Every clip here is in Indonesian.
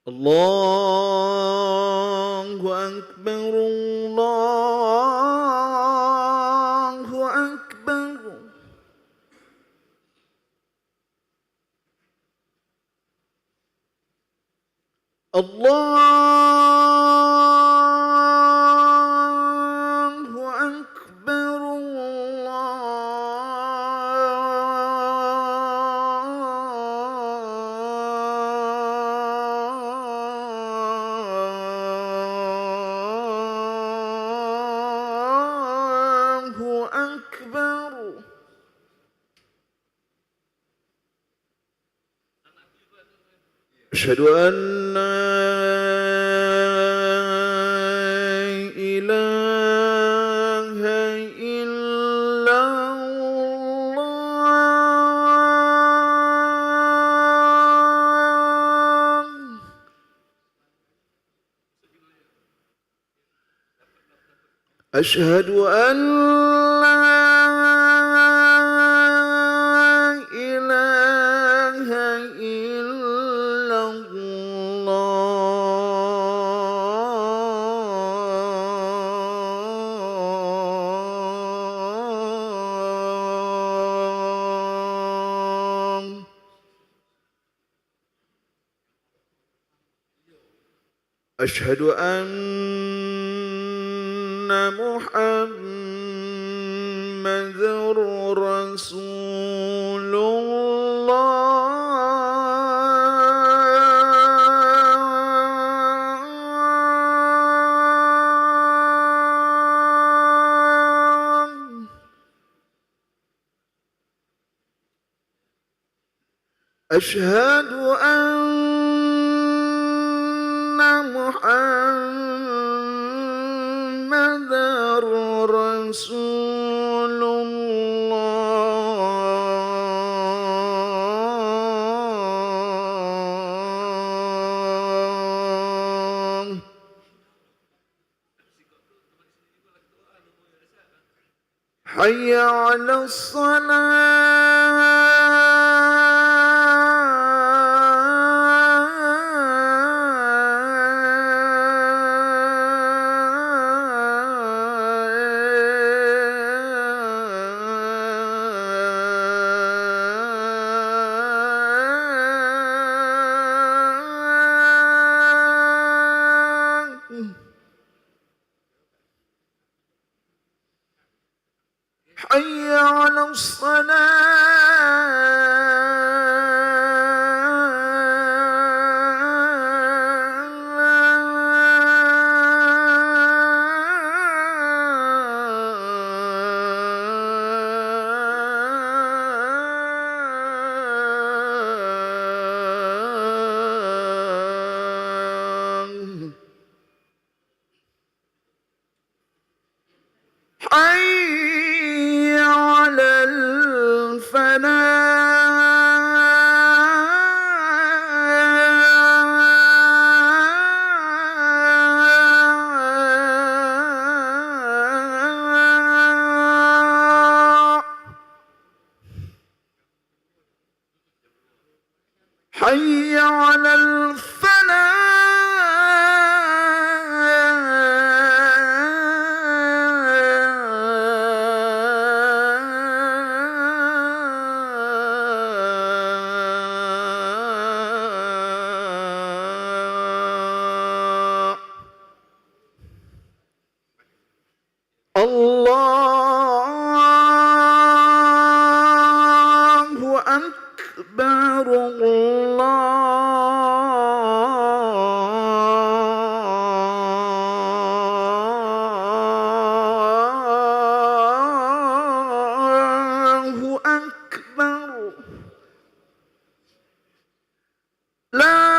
Allahu Akbar, Allahu Akbar. Allahu Akbar, Allahu Akbar. أشهد أن لا إله إلا الله. أشهد أن لا إله إلا الله. أشهد أن محمد رسول الله. أشهد أن محمد رسول الله. حي على الصلاة. حي على الصلاة. حي على الفلاح. حي على الفلاح. الله أكبر، الله أكبر. لا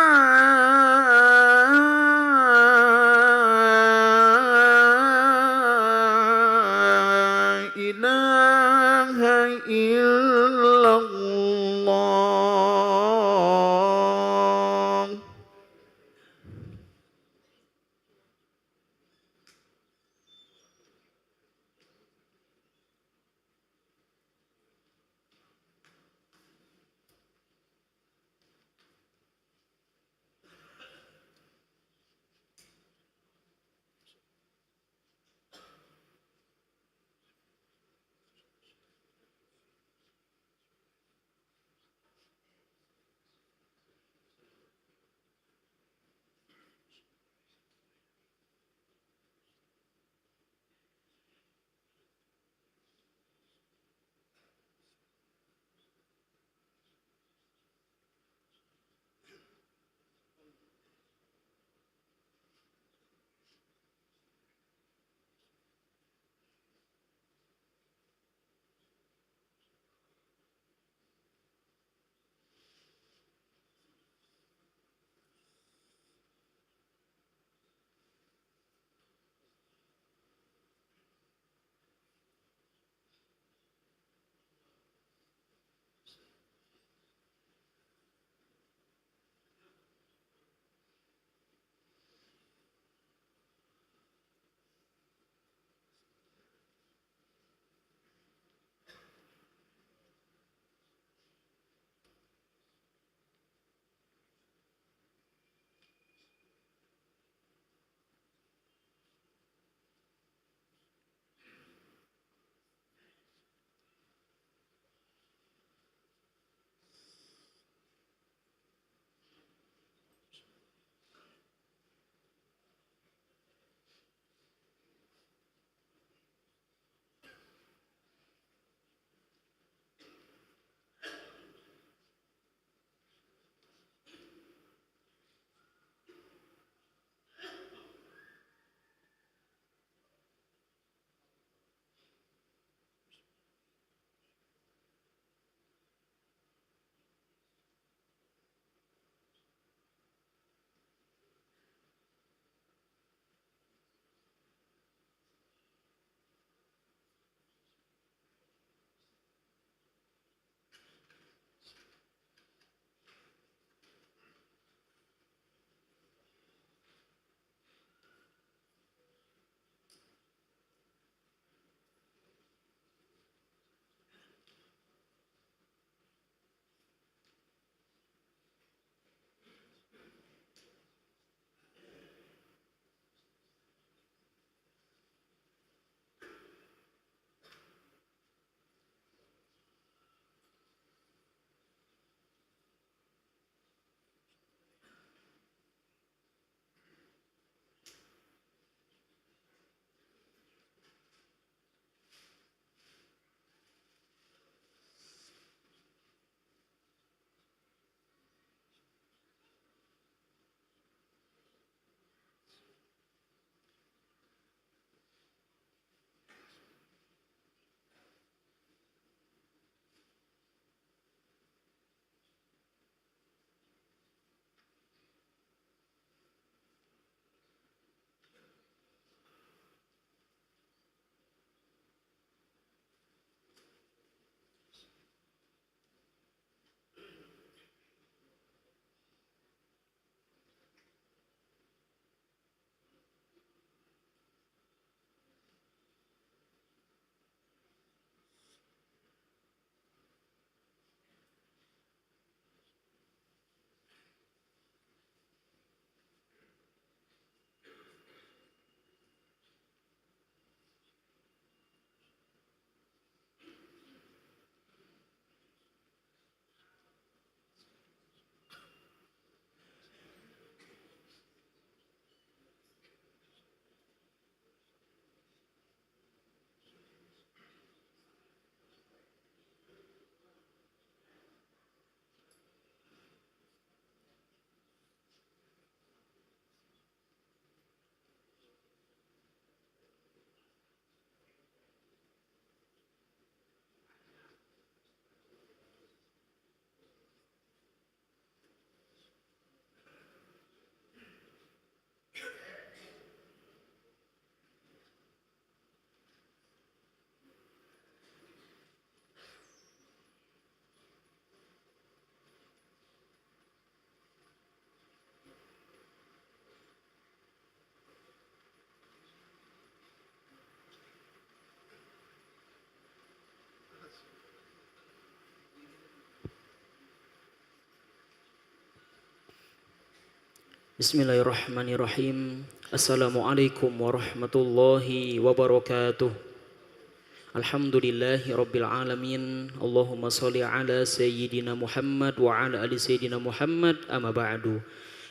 Bismillahirrahmanirrahim. Assalamualaikum warahmatullahi wabarakatuh. Alhamdulillahi rabbil alamin. Allahumma salli ala sayyidina Muhammad wa ala ali sayyidina Muhammad, amma ba'du.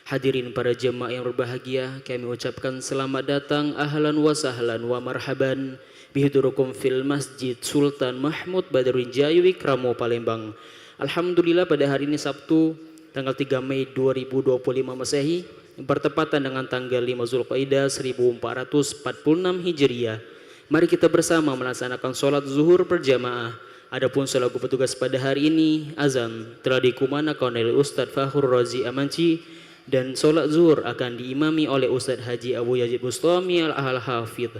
Hadirin para jemaah yang berbahagia, kami ucapkan selamat datang, ahlan wa sahlan wa marhaban bihudurukum fil Masjid Sultan Mahmud Badarudin Jayawik Ramo Palembang. Alhamdulillah pada hari ini Sabtu tanggal 3 Mei 2025 Masehi bertepatan dengan tanggal 5 Zulqaidah 1446 Hijriah. Mari kita bersama melaksanakan sholat zuhur berjamaah. Adapun selaku petugas pada hari ini, azan telah dikumandangkan oleh Ustadz Fahur Razi Amanci dan sholat zuhur akan diimami oleh Ustadz Haji Abu Yazid Bustami Al-Hafidh.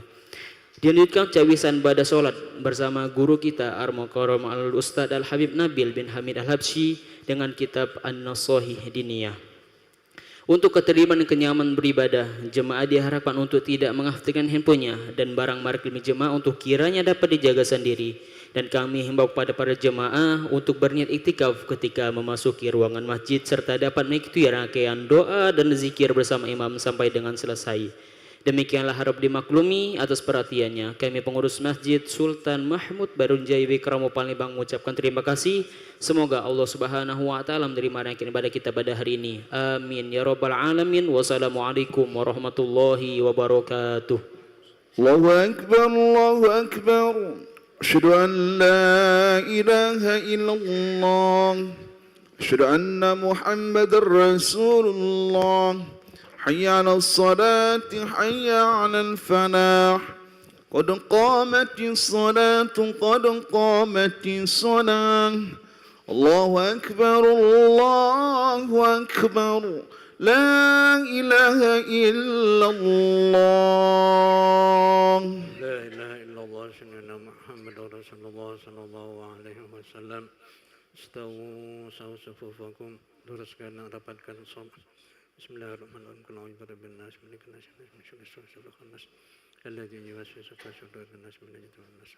Dilanjutkan cawisan pada sholat bersama guru kita Al-Mukarram Al-Ustadz Al-Habib Nabil bin Hamid Al-Habsyi dengan kitab An-Nasahih Diniyah. Untuk keterlibatan dan kenyamanan beribadah, jemaah diharapkan untuk tidak mengaktifkan handphonenya dan barang milik jemaah untuk kiranya dapat dijaga sendiri. Dan kami himbau kepada para jemaah untuk berniat iktikaf ketika memasuki ruangan masjid serta dapat mengikuti rangkaian doa dan zikir bersama imam sampai dengan selesai. Demikianlah harap dimaklumi atas perhatiannya. Kami pengurus Masjid Sultan Mahmud Badarudin Jayawik Ramo Palembang mengucapkan terima kasih. Semoga Allah Subhanahu wa taala menerima rangkaian ibadah kita pada hari ini. Amin ya rabbal alamin. Wassalamualaikum warahmatullahi wabarakatuh. Allahu Akbar, Allahu Akbar. Asyhadu an la ilaha illallah. Asyhadu anna Muhammadar Rasulullah. حي على الصلاة حي على الفلاح قد قامت الصلاة قد قامت الصلاة الله أكبر الله أكبر لا إله إلا الله لا إله إلا الله سيدنا محمد رسول الله صلى الله عليه wasallam. Istawu صفوفكم luruskan rapatkan sholat. Bismillahirrahmanirrahim. Qul a'udzu birabbin nas, malikin nas, min syarri waswasil khannas, alladzi yuwaswisu fi sudurin nas min al-jinni wan nas.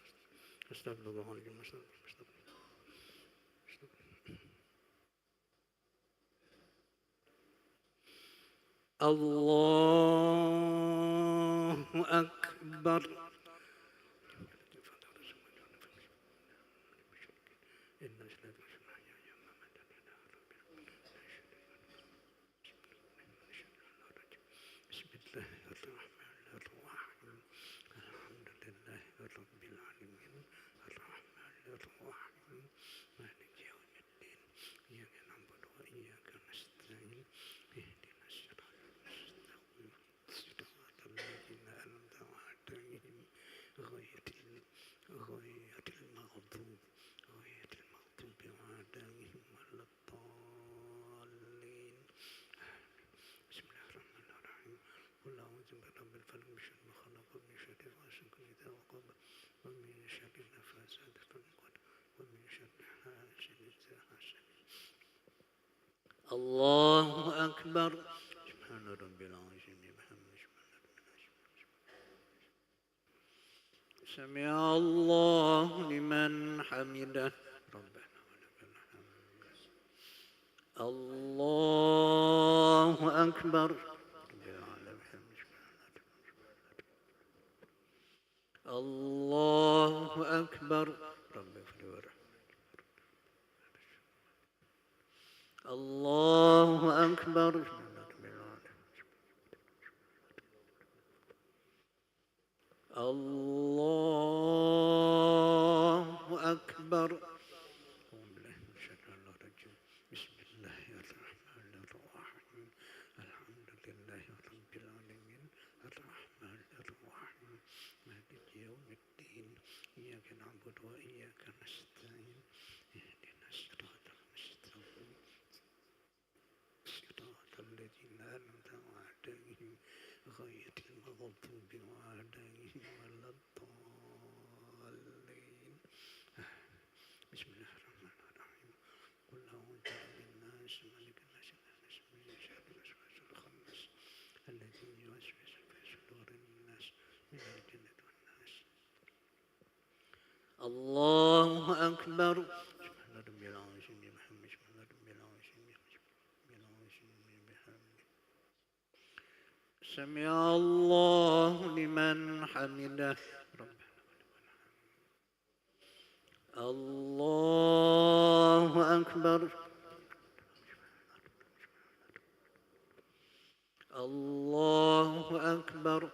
Astaghfirullahaladzim. Allahu Akbar. Allahu Akbar. Subhana rabbil azim bihamdihi. Sami'a Allahu liman hamidah. Rabbana wa lakal hamd. Allahu Akbar. Allahu Akbar. Allahu Akbar. Allahu Akbar. Bismillahirrahmanirrahim. Alhamdulillahi rabbil alamin. Arrahmanirrahim. Maliki yaumiddin. Iyyaka na'budu wa iyyaka nasta'in. Ihdinas siratal mustaqim. Siratal ladzina an'amta 'alaihim ghairil maghdubi 'alaihim waladdallin. Bismillahirrahmanirrahim. Qul a'udzu birabbin nas, malikin nas, min syarril waswasil khannas, alladzi yuwaswisu fi sudurin nas, minal jinnati wan nas. Allahu Akbar. Subhana rabbil azim bihamdihi. Subhana rabbil azim bihamdihi. سمع الله لمن حمده ربنا الله أكبر الله أكبر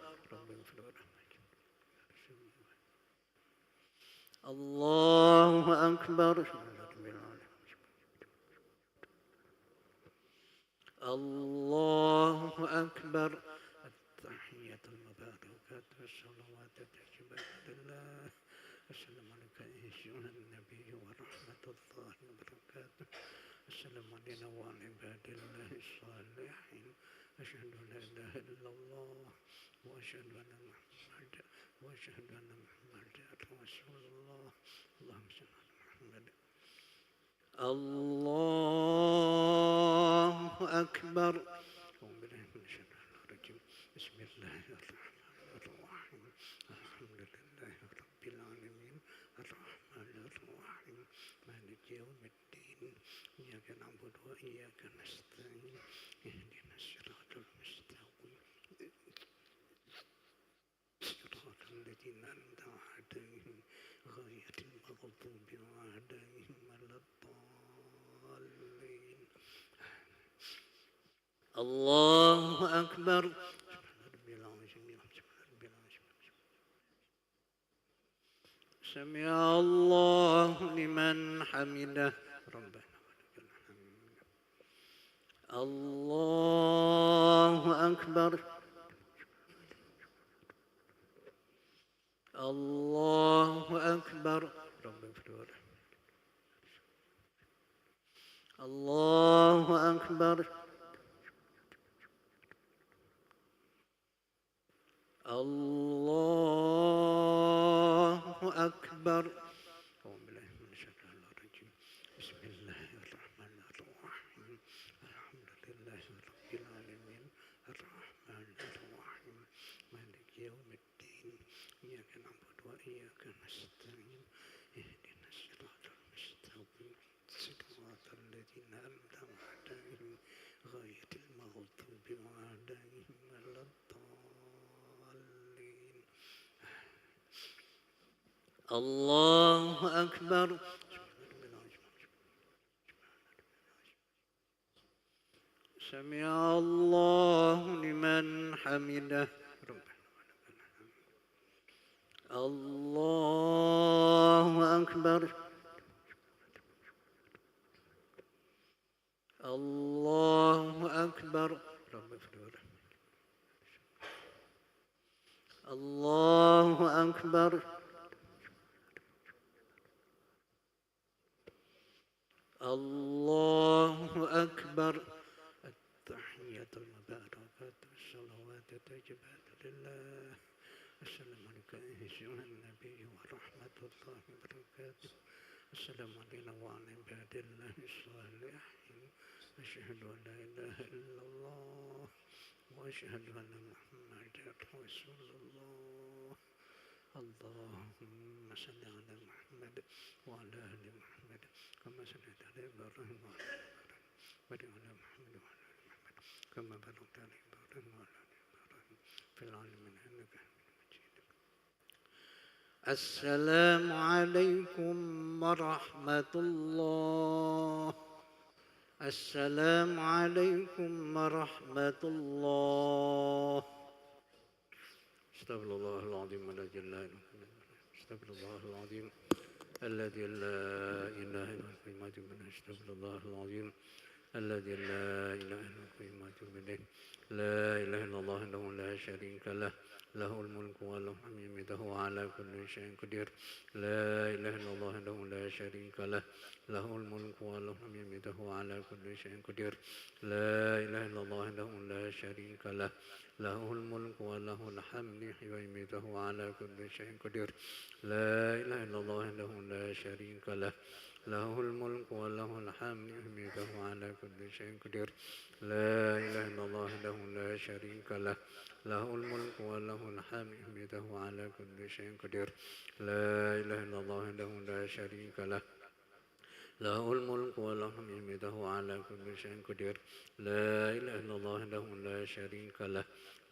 الله أكبر الله أكبر التحية المباركات والصلوات الطيبات لله السلام عليك أيها النبي ورحمة الله وبركاته السلام علينا وعلى عباد الله الصالحين أشهد أن لا إله إلا الله وأشهد أن محمدا رسول الله اللهم صل على محمد الله أكبر أعوذ بالله من الشيطان الرجيم بسم الله الرحمن الرحيم الحمد لله رب العالمين الرحمن الرحيم مالك يوم الدين إياك نعبد وإياك نستعين اهدنا الصراط المستقيم صراط الذين أنعمت عليهم غير المغضوب عليهم ولا الضالين الله أكبر سمع الله لمن حمده ربنا ولك الحمد الله أكبر الله أكبر الله أكبر الله أكبر أعوذ بالله من الشيطان الرجيم بسم الله الرحمن الرحيم الحمد لله رب العالمين الرحمن الرحيم مالك يوم الدين إياك نعبد وإياك نستعين اهدنا الصراط المستقيم صراط الذين أنعمت عليهم غير المغضوب عليهم ولا الضالين الله أكبر سمع الله لمن حمده ربنا ولك الحمد الله أكبر الله أكبر الله أكبر الله أكبر التحية المباركات والصلوات الطيبات لله السلام عليك أيها النبي ورحمة الله وبركاته السلام علينا وعلى عباد الله الصالحين أشهد أن لا إله إلا الله وأشهد أن محمدا رسول الله اللهم صل على محمد وعلى آل محمد كما صليت على إبراهيم وعلى آل محمد وعلى آل محمد كما باركت على إبراهيم وعلى آل إبراهيم في العالمين إنك حميد مجيد السلام عليكم ورحمة الله السلام عليكم ورحمة الله استغفر الله العظيم الذي لا إله إلا هو استغفر الله العظيم الذي لا إله إلا هو استغفر الله العظيم الذي لا إله إلا هو إليه لا إله إلا الله وحده لا شريك له له الملك وله الحمد يميته على كل شيء قدير لا إله إلا الله وحده لا شريك له له الملك وله الحمد يميته على كل شيء قدير لا إله إلا الله وحده لا شريك له له الملك وله الحمد يحيي ويميته على كل شيء قدير لا إله إلا الله وحده لا شريك له له الملك وله الحمد يميته على كل شيء قدير لا إله إلا الله وحده لا شريك له له الملك وله الحمد يميته على كل شيء قدير لا إله إلا الله وحده لا شريك له له الملك وله الحمد يميته على كل شيء قدير لا إله إلا الله وحده لا شريك له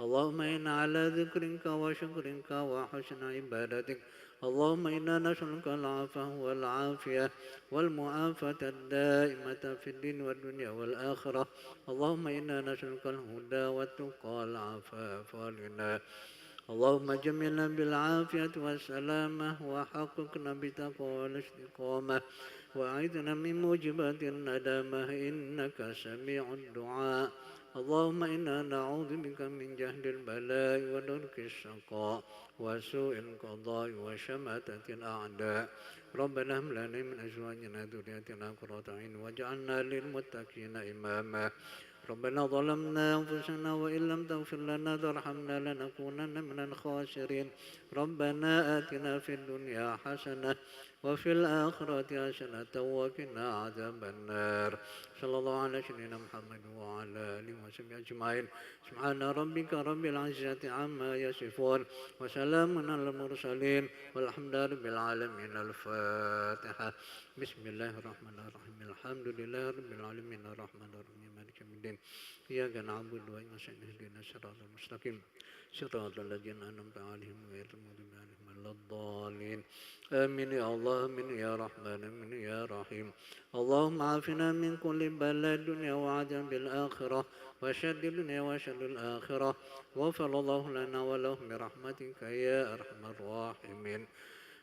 اللهم إنا على ذكرك وشكرك وحسن عبادتك. اللهم إنا نسألك العفو والعافية والمعافاة الدائمة في الدين والدنيا والآخرة. اللهم إنا نسألك الهدى والتقى والعفاف والغنى. اللهم جملنا بالعافية والسلامة وحققنا بتقوى والاستقامة وأعذنا من موجبات الندامة إنك سميع الدعاء. اللهم إنا نعوذ بك من جهل البلاء ودرك الشقاء وسوء القضاء وشماتة الأعداء. ربنا هب لنا من أزواجنا ذريتنا قرة أعين واجعلنا للمتقين إماما. ربنا ظلمنا أنفسنا وإن لم تغفر لنا وترحمنا لنكونن من الخاسرين. ربنا آتنا في الدنيا حسنة وفي الآخرة حسنة وقنا عذاب النار. صلى الله على سيدنا محمد وعلى آله وصحبه أجمعين. سبحان ربك رب العزة عما يصفون وسلام على المرسلين والحمد لله رب العالمين. الفاتحة. بسم الله الرحمن الرحيم. الحمد لله رب العالمين الرحمن الرحيم مالك يوم الدين. إياك نعبد وإياك نستعين اهدنا الصراط المستقيم صراط الذين أنعمت عليهم غير المغضوب عليهم ولا الضالين. آمين يا الله آمين يا رحمن آمين يا رحيم. اللهم عافنا من كل بلاء الدنيا وعذاب الآخرة وشر الدنيا وشر الآخرة. غفر الله لنا ولهم برحمتك يا أرحم الراحمين.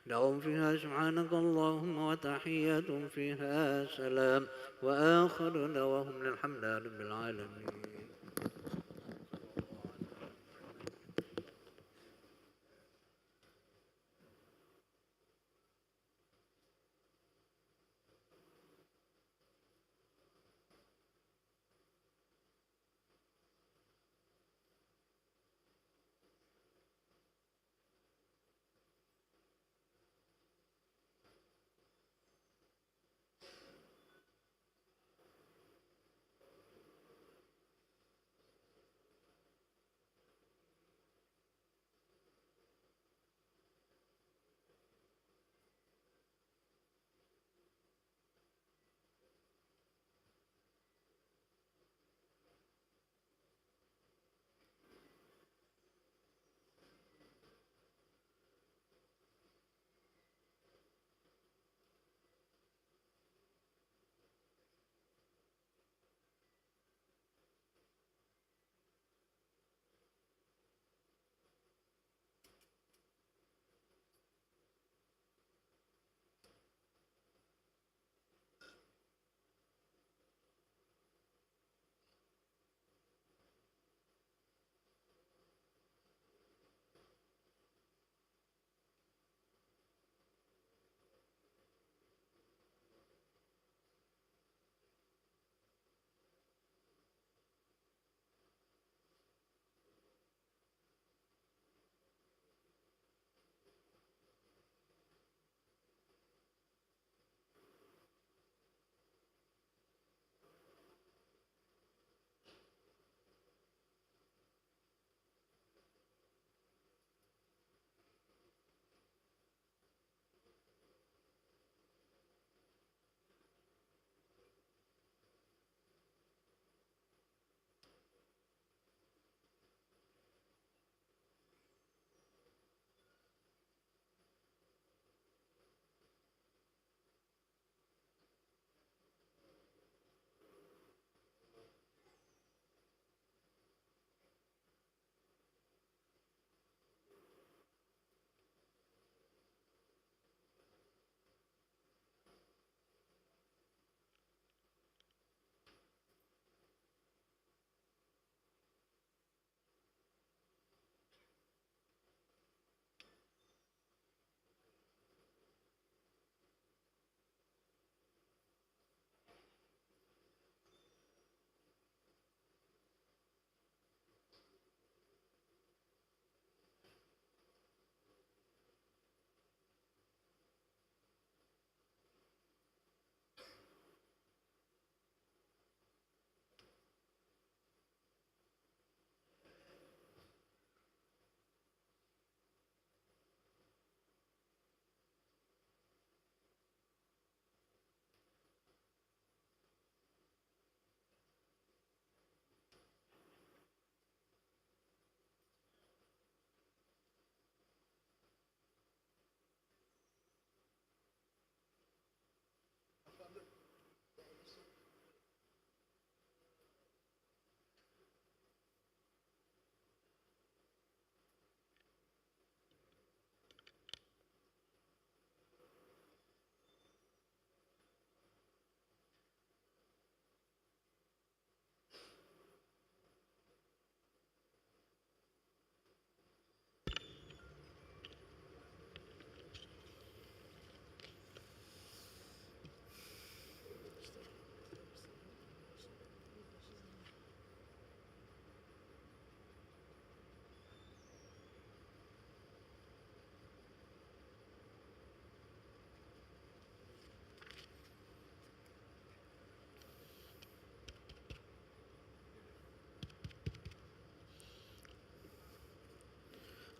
لهم فيها سبحانك اللهم وتحياتهم فيها سلام وآخر دعواهم الحمد لله رب العالمين.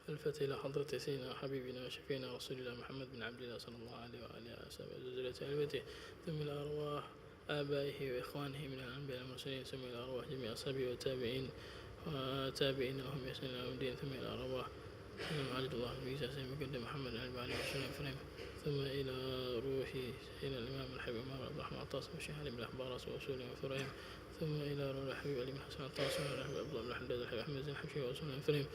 الفتح إلى حضرة سيدنا حبيبنا وشفينا رسول الله محمد بن عبد الله صلى الله عليه وآله وصحبه وزوجته أهل بيته ثم إلى أرواح آبائه وإخوانه من الأنبياء المرسلين ثم إلى أرواح جميع أصحابه والتابعين وتابعين لهم بإحسان إلى يوم الدين ثم إلى أرواح عبد الله بن عيسى مقدم محمد عليه وسلم ثم إلى روح سيدنا الإمام الحبيب عمر بن الرحمن الطاس وشيخ علي بن الأحبار وأصوله وفرهم ثم إلى روح الحبيب علي بن حسن الطاس والحبيب عبد الله بن الحداد الحبيب أحمد بن الحبشي وأصوله وفرهم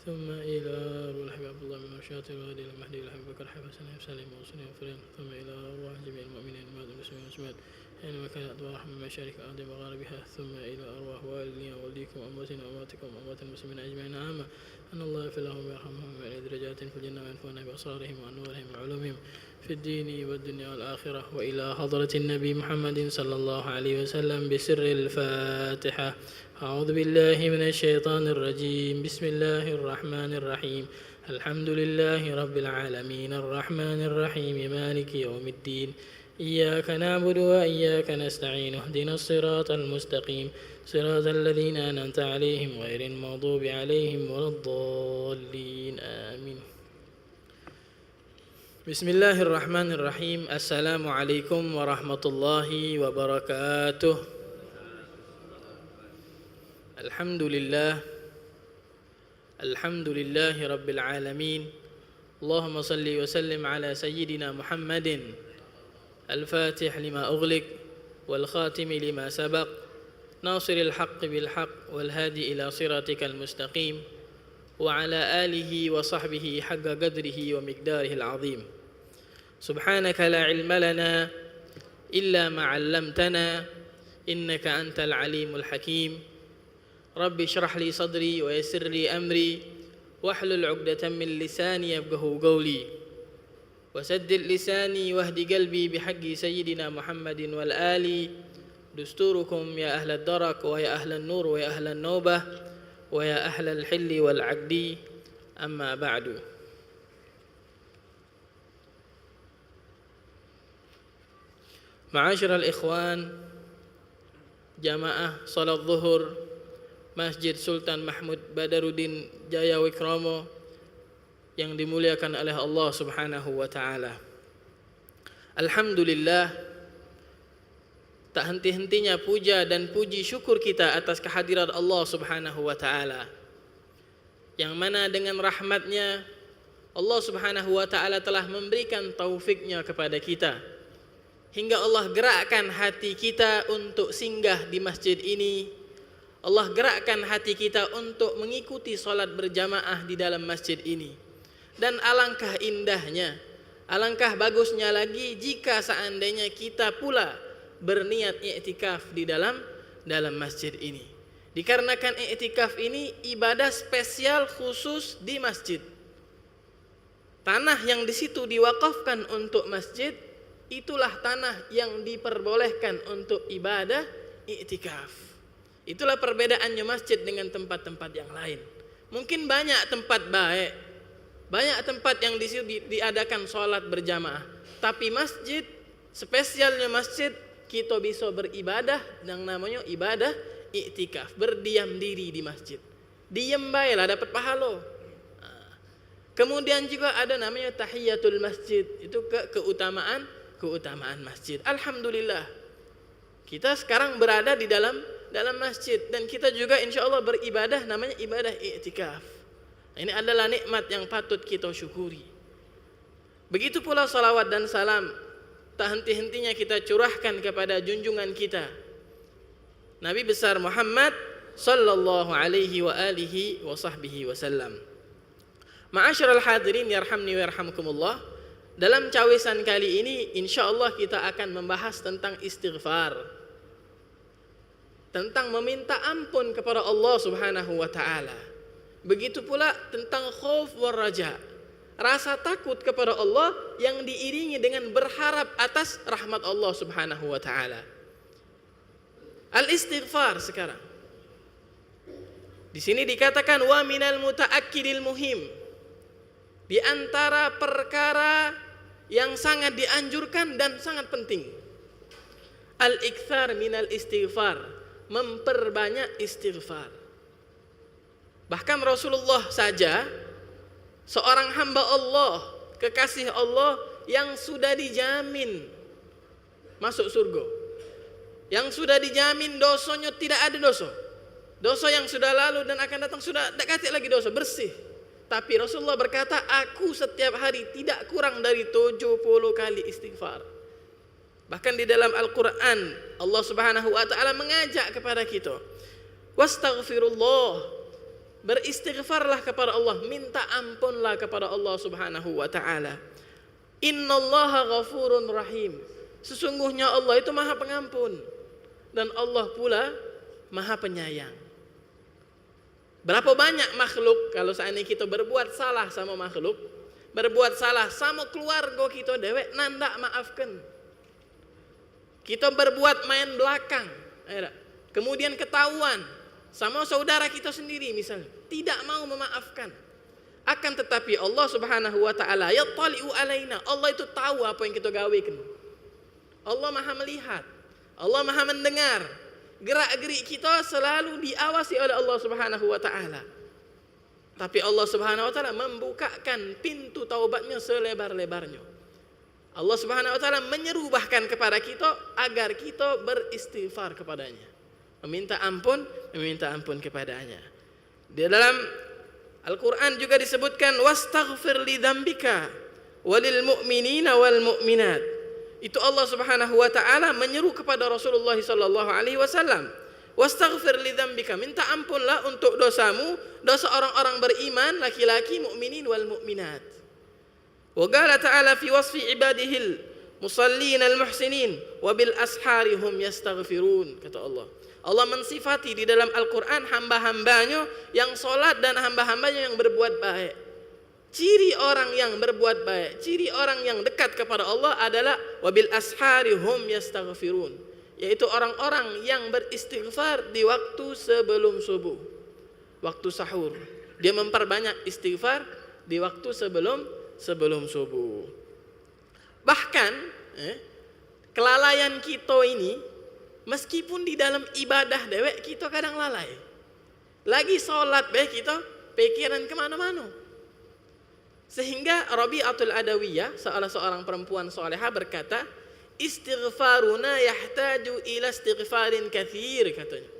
ثم إلى روح الحبيب عبد الله بن رشاد الوالي المهدي الحبيب بكر حبيب سليم سليم وأصوله وفرهم ثم إلى روح جميع المؤمنين المهدي المسلمين والمسلمات حينما كانت أدوار من مشارق الأرض ومغاربها ثم إلى أرواح والدينا ووالديكم وأمواتنا وأمواتكم وأموات المسلمين أجمعين عامة أن الله يغفر لهم ويرحمهم ويعلي درجات في الجنة وينفعنا بأسرارهم وأنوارهم وعلومهم في الدين والدنيا والآخرة وإلى حضرة النبي محمد صلى الله عليه وسلم بسر الفاتحة. أعوذ بالله من الشيطان الرجيم. بسم الله الرحمن الرحيم. الحمد لله رب العالمين الرحمن الرحيم مالك يوم الدين إياك نعبد وإياك نستعين اهدنا الصراط المستقيم صراط الذين أنعمت عليهم غير المغضوب عليهم ولا الضالين آمين. بسم الله الرحمن الرحيم. السلام عليكم ورحمة الله وبركاته. الحمد لله رب العالمين. اللهم صل وسلم على سيدنا محمد الفاتح لما أغلق والخاتم لما سبق ناصر الحق بالحق والهادي إلى صراطك المستقيم وعلى آله وصحبه حق قدره ومقداره العظيم. سبحانك لا علم لنا إلا ما علمتنا إنك أنت العليم الحكيم. رب اشرح لي صدري ويسر لي أمري واحلل عقدة من لساني يفقهوا قولي وسدد لساني واهد قلبي بحق سيدنا محمد والآل. دستوركم يا أهل الدرك ويا أهل النور ويا أهل النوبة ويا أهل الحل والعقد. أما بعد. معاشر الإخوان جماعة صلاة الظهر Masjid Sultan Mahmud Badaruddin Jaya Wikromo yang dimuliakan oleh Allah Subhanahu wa taala. Alhamdulillah, tak henti-hentinya puja dan puji syukur kita atas kehadiran Allah Subhanahu wa taala. Yang mana dengan rahmatnya Allah Subhanahu wa taala telah memberikan taufiknya kepada kita hingga Allah gerakkan hati kita untuk singgah di masjid ini. Allah gerakkan hati kita untuk mengikuti salat berjamaah di dalam masjid ini. Dan alangkah indahnya, alangkah bagusnya lagi jika seandainya kita pula berniat i'tikaf di dalam masjid ini. Dikarenakan i'tikaf ini ibadah spesial khusus di masjid. Tanah yang di situ diwakafkan untuk masjid, itulah tanah yang diperbolehkan untuk ibadah i'tikaf. Itulah perbedaannya masjid dengan tempat-tempat yang lain. Mungkin banyak tempat baik, banyak tempat yang diadakan sholat berjamaah. Tapi masjid, spesialnya masjid, kita bisa beribadah yang namanya ibadah i'tikaf. Berdiam diri di masjid. Diam baiklah dapat pahala. Kemudian juga ada namanya tahiyatul masjid. Itu keutamaan masjid. Alhamdulillah. Kita sekarang berada di dalam masjid dan kita juga insya Allah beribadah namanya ibadah i'tikaf. Ini adalah nikmat yang patut kita syukuri. Begitu pula salawat dan salam tak henti-hentinya kita curahkan kepada junjungan kita Nabi besar Muhammad sallallahu alaihi wa alihi wa sahbihi wasallam. Ma'asyiral hadirin yarhamni wa yarhamkumullah. Dalam cawisan kali ini insya Allah kita akan membahas tentang istighfar, tentang meminta ampun kepada Allah Subhanahu wa taala. Begitu pula tentang khauf war raja, rasa takut kepada Allah yang diiringi dengan berharap atas rahmat Allah Subhanahu wa taala. Al-istighfar sekarang. Di sini dikatakan wa minal mutaakkidil muhim. Di antara perkara yang sangat dianjurkan dan sangat penting. Al-iktsar minal istighfar, memperbanyak istighfar. Bahkan Rasulullah saja Seorang hamba Allah, kekasih Allah yang sudah dijamin masuk surga, yang sudah dijamin dosanya tidak ada dosa. Dosa yang sudah lalu dan akan datang sudah tidak kati lagi dosa, bersih. Tapi Rasulullah berkata, aku setiap hari tidak kurang dari 70 kali istighfar. Bahkan di dalam Al-Quran Allah Subhanahu wa ta'ala mengajak kepada kita, wastaghfirullah, beristighfarlah kepada Allah, minta ampunlah kepada Allah Subhanahu wa ta'ala. Innallaha ghafurun rahim, sesungguhnya Allah itu maha pengampun dan Allah pula maha penyayang. Berapa banyak makhluk kalau seandainya kita berbuat salah sama makhluk, berbuat salah sama keluarga kita dewek, nandak maafkan. Kita berbuat main belakang, kemudian ketahuan sama saudara kita sendiri misalnya, tidak mau memaafkan. Akan tetapi Allah Subhanahu wa ta'ala yattali'u alaina, Allah itu tahu apa yang kita gawekan. Allah maha melihat, Allah maha mendengar. Gerak-gerik kita selalu diawasi oleh Allah Subhanahu wa ta'ala. Tapi Allah Subhanahu wa ta'ala membukakan pintu taubatnya selebar-lebarnya. Allah Subhanahu wa ta'ala menyeru bahkan kepada kita agar kita beristighfar kepadanya, meminta ampun kepadanya. Di dalam Al-Quran juga disebutkan, wastaghfir li dzambika walil mu'minina wal mu'minat. Itu Allah Subhanahu wa ta'ala menyeru kepada Rasulullah sallallahu alaihi wasallam, wastaghfir li dzambika, minta ampunlah untuk dosamu, dosa orang-orang beriman laki-laki, mukminin wal mukminat. Wa qala ta'ala fi wasfi ibadihil musallin al muhsinin wa bil ashari hum yastaghfirun, kata Allah. Allah mensifati di dalam Al-Quran hamba-hambanya yang solat dan hamba-hambanya yang berbuat baik. Ciri orang yang berbuat baik, ciri orang yang dekat kepada Allah adalah wabil ashari hum yastaghfirun, yaitu orang-orang yang beristighfar di waktu sebelum subuh, waktu sahur. Dia memperbanyak istighfar di waktu sebelum subuh. Bahkan kelalaian kita ini, meskipun di dalam ibadah dewek kita kadang lalai. Lagi sholat baik kita pikiran kemana-mana. Sehingga Rabi'atul Adawiyah, salah seorang perempuan solehah berkata, istighfaruna yahtaju ila istighfarin kathir, katanya.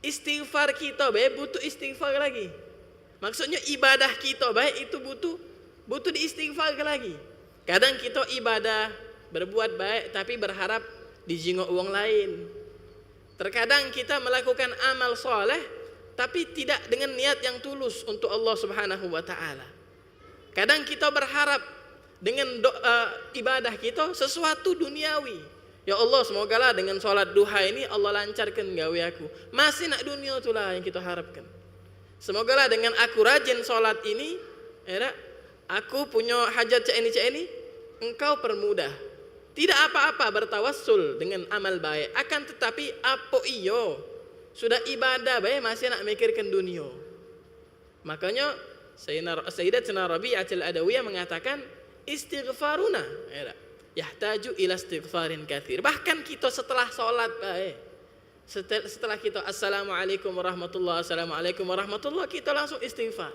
Istighfar kita baik butuh istighfar lagi. Maksudnya ibadah kita baik itu butuh diistighfar lagi. Kadang kita ibadah berbuat baik tapi berharap dijingok uang lain. Terkadang kita melakukan amal soleh tapi tidak dengan niat yang tulus untuk Allah Subhanahu wa ta'ala. Kadang kita berharap dengan ibadah kita sesuatu duniawi. Ya Allah, semogalah dengan sholat duha ini Allah lancarkan gawe aku. Masih nak dunia itulah yang kita harapkan. Semogalah dengan aku rajin sholat ini, aku punya hajat cek ini, engkau permudah. Tidak apa-apa bertawassul dengan amal baik. Akan tetapi apa iyo sudah ibadah baik masih nak mikirkan dunia. Makanya Sayyidatina Rabi'atul Adawiyah mengatakan istighfaruna yahtaju ila istighfarin katsir. Bahkan kita setelah sholat baik, setelah kita assalamualaikum warahmatullahi, assalamualaikum warahmatullahi, kita langsung istighfar.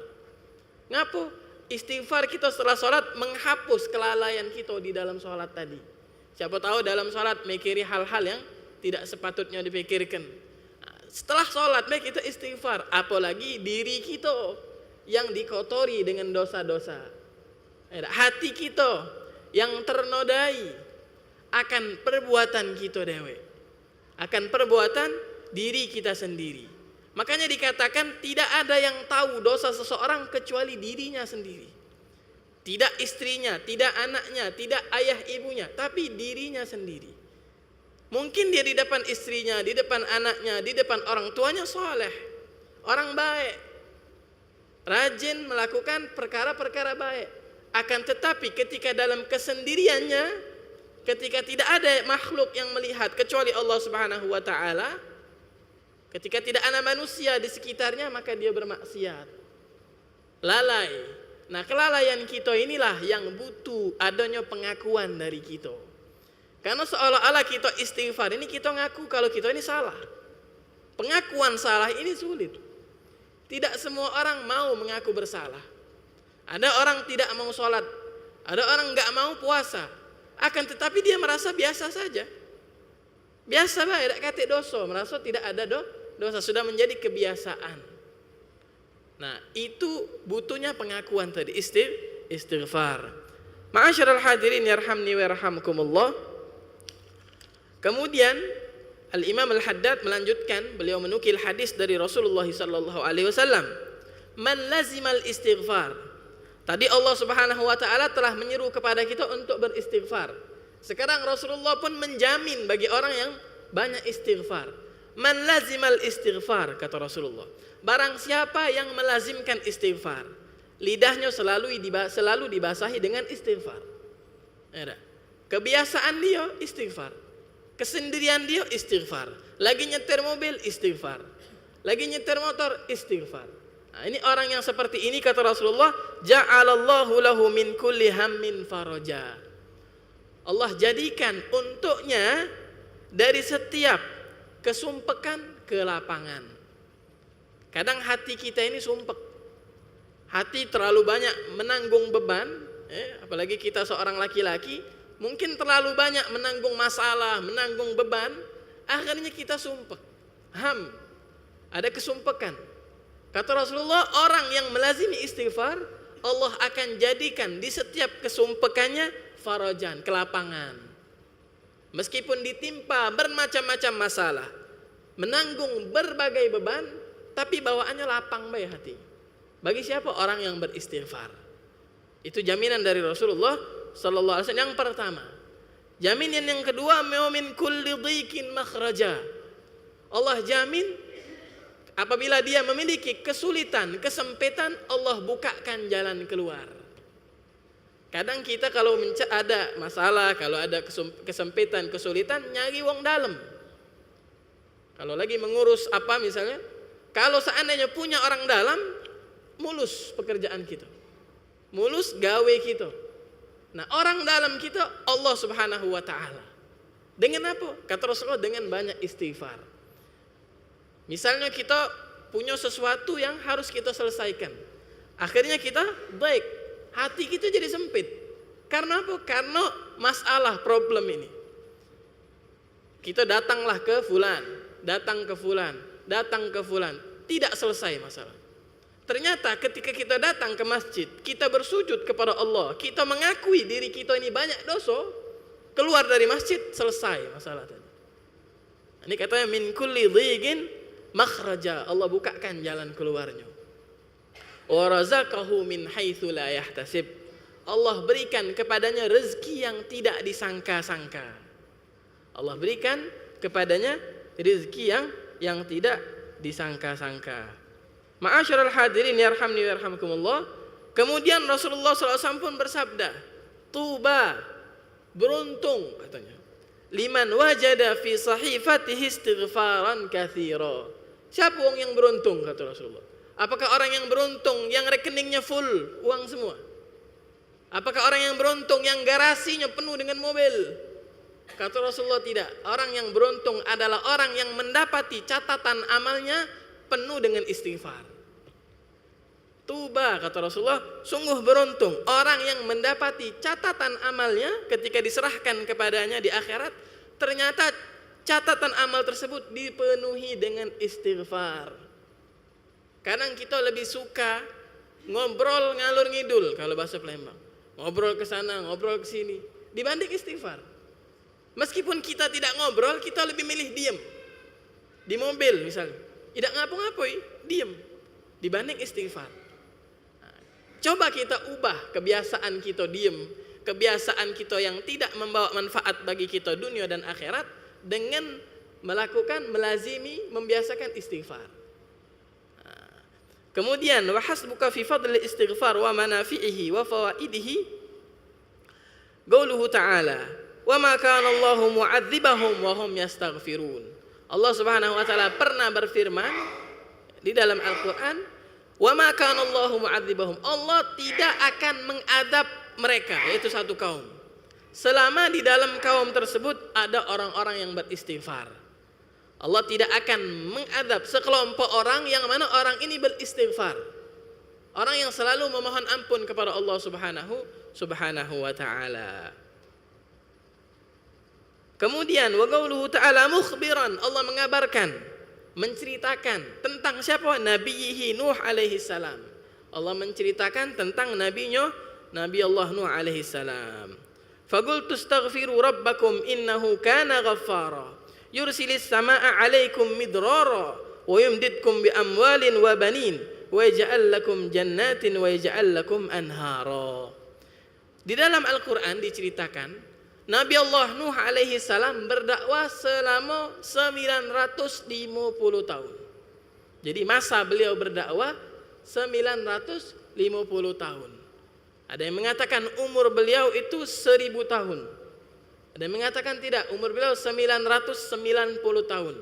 Ngapa? Istighfar kita setelah sholat menghapus kelalaian kita di dalam sholat tadi. Siapa tahu dalam sholat mikiri hal-hal yang tidak sepatutnya dipikirkan. Setelah sholat baik kita istighfar, apalagi diri kita yang dikotori dengan dosa-dosa, hati kita yang ternodai akan perbuatan kita dewe, akan perbuatan diri kita sendiri. Makanya dikatakan tidak ada yang tahu dosa seseorang kecuali dirinya sendiri. Tidak istrinya, tidak anaknya, tidak ayah ibunya, tapi dirinya sendiri. Mungkin dia di depan istrinya, di depan anaknya, di depan orang tuanya soleh, orang baik, rajin melakukan perkara-perkara baik. Akan tetapi ketika dalam kesendiriannya, ketika tidak ada makhluk yang melihat kecuali Allah Subhanahu wa ta'ala, ketika tidak ada manusia di sekitarnya, maka dia bermaksiat, lalai. Nah, kelalaian kita inilah yang butuh adanya pengakuan dari kita. Karena seolah-olah kita istighfar ini kita ngaku kalau kita ini salah. Pengakuan salah ini sulit. Tidak semua orang mau mengaku bersalah. Ada orang tidak mau sholat, ada orang nggak mau puasa, akan tetapi dia merasa biasa saja. Biasa bae, tidak kate dosa, merasa tidak ada dosa, sudah menjadi kebiasaan. Nah, itu butuhnya pengakuan tadi, istighfar. Ma'asyiral hadirin yarhamni wa yarhamkumullah. Kemudian Al-Imam Al-Haddad melanjutkan, beliau menukil hadis dari Rasulullah sallallahu alaihi wasallam. Man lazimal istighfar. Tadi Allah Subhanahu wa taala telah menyeru kepada kita untuk beristighfar. Sekarang Rasulullah pun menjamin bagi orang yang banyak istighfar. Man lazimal istighfar, kata Rasulullah. Barang siapa yang melazimkan istighfar, lidahnya selalu dibasahi dengan istighfar. Ada. Kebiasaan dia istighfar. Kesendirian dia istighfar. Lagi nyetir mobil istighfar. Lagi nyetir motor istighfar. Nah, ini orang yang seperti ini, kata Rasulullah, ja'alallahu lahu min kulli hammin faraja. Allah jadikan untuknya dari setiap kesumpekan kelapangan. Kadang hati kita ini sumpek. Hati terlalu banyak menanggung beban, apalagi kita seorang laki-laki, mungkin terlalu banyak menanggung masalah, menanggung beban, akhirnya kita sumpek. Ada kesumpekan. Kata Rasulullah, orang yang melazimi istighfar, Allah akan jadikan di setiap kesumpekannya farajan, kelapangan. Meskipun ditimpa bermacam-macam masalah, menanggung berbagai beban, tapi bawaannya lapang bae hati. Bagi siapa? Orang yang beristighfar. Itu jaminan dari Rasulullah sallallahu alaihi wasallam yang pertama. Jaminan yang kedua, min kulli dhiqin makhraja. Allah jamin apabila dia memiliki kesulitan, kesempitan, Allah bukakan jalan keluar. Kadang kita kalau ada masalah, kalau ada kesempitan, kesulitan, nyari wong dalam. Kalau lagi mengurus apa misalnya, kalau seandainya punya orang dalam, mulus pekerjaan kita. Mulus gawe kita. Nah, orang dalam kita Allah Subhanahu wa taala. Dengan apa? Kata Rasulullah, dengan banyak istighfar. Misalnya kita punya sesuatu yang harus kita selesaikan. Akhirnya kita baik. Hati kita jadi sempit. Karena apa? Karena masalah, problem ini. Kita datanglah ke fulan, datang ke fulan, datang ke fulan, tidak selesai masalah. Ternyata ketika kita datang ke masjid, kita bersujud kepada Allah, kita mengakui diri kita ini banyak dosa, keluar dari masjid, selesai masalah tadi. Ini katanya min kulli dhiqin makhraja, Allah bukakan jalan keluarnya. Wa razaqahu min haitsu la yahtasib. Allah berikan kepadanya rezeki yang tidak disangka-sangka. Allah berikan kepadanya rezeki yang tidak disangka-sangka. Ma'asyiral hadirin yarhamni wa yarhamkumullah. Kemudian Rasulullah SAW pun bersabda, tuba, beruntung katanya, liman wajada fi sahifatihi istighfaran katsira. Siapa orang yang beruntung, kata Rasulullah? Apakah orang yang beruntung yang rekeningnya full uang semua? Apakah orang yang beruntung yang garasinya penuh dengan mobil? Kata Rasulullah, tidak. Orang yang beruntung adalah orang yang mendapati catatan amalnya penuh dengan istighfar. Tuba, kata Rasulullah, sungguh beruntung orang yang mendapati catatan amalnya ketika diserahkan kepadanya di akhirat, ternyata catatan amal tersebut dipenuhi dengan istighfar. Kadang kita lebih suka ngobrol ngalur ngidul kalau bahasa Palembang. Ngobrol ke sana, ngobrol ke sini dibanding istighfar. Meskipun kita tidak ngobrol, kita lebih milih diam. Di mobil misalnya, tidak ngapa-ngapain, diam dibanding istighfar. Nah, coba kita ubah kebiasaan kita diam, kebiasaan kita yang tidak membawa manfaat bagi kita dunia dan akhirat dengan melazimi, membiasakan istighfar. Kemudian wa hasbuka fi fadli istighfar wa manafi'ihi wa fawaidihi. Qauluhu ta'ala, wa ma kana Allahu mu'adzibahum wa hum yastaghfirun. Allah Subhanahu wa taala pernah berfirman di dalam Al-Qur'an, wa ma kana Allahu mu'adzibahum. Allah tidak akan mengadab mereka, yaitu satu kaum, selama di dalam kaum tersebut ada orang-orang yang beristighfar. Allah tidak akan mengadab sekelompok orang yang mana orang ini beristighfar. Orang yang selalu memohon ampun kepada Allah Subhanahu wa taala. Kemudian wa qauluhu ta'ala mukhbiran, Allah mengabarkan, menceritakan tentang siapa? Nabiyihi Nuh alaihi salam. Allah menceritakan tentang Nabi Allah Nuh alaihi salam. Faqultu astaghfiru rabbakum innahu kana ghaffara yursilis samaa'a 'alaikum midrara wa yumdidkum bi amwalin wa banin wa yaj'al lakum jannatin wa yaj'al lakum anhara. Di dalam Al-Qur'an diceritakan Nabi Allah Nuh alaihi salam berdakwah selama 950 tahun. Jadi masa beliau berdakwah 950 tahun. Ada yang mengatakan umur beliau itu 1000 tahun. Ada yang mengatakan tidak, umur beliau 990 tahun.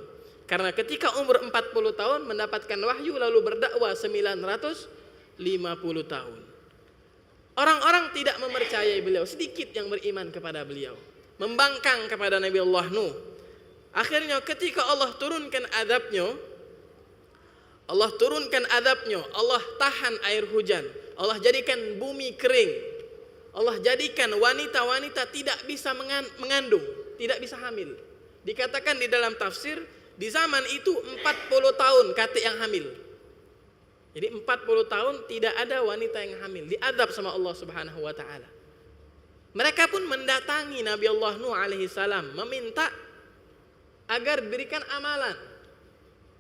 Karena ketika umur 40 tahun mendapatkan wahyu lalu berdakwah 950 tahun. Orang-orang tidak mempercayai beliau, sedikit yang beriman kepada beliau, membangkang kepada Nabi Allah Nuh. Akhirnya ketika Allah turunkan azabnya, Allah tahan air hujan, Allah jadikan bumi kering, Allah jadikan wanita-wanita tidak bisa mengandung, tidak bisa hamil. Dikatakan di dalam tafsir, di zaman itu 40 tahun kata yang hamil. Jadi 40 tahun tidak ada wanita yang hamil, diadab sama Allah Subhanahu wa taala. Mereka pun mendatangi Nabi Allah Nuh alaihi salam meminta agar diberikan amalan,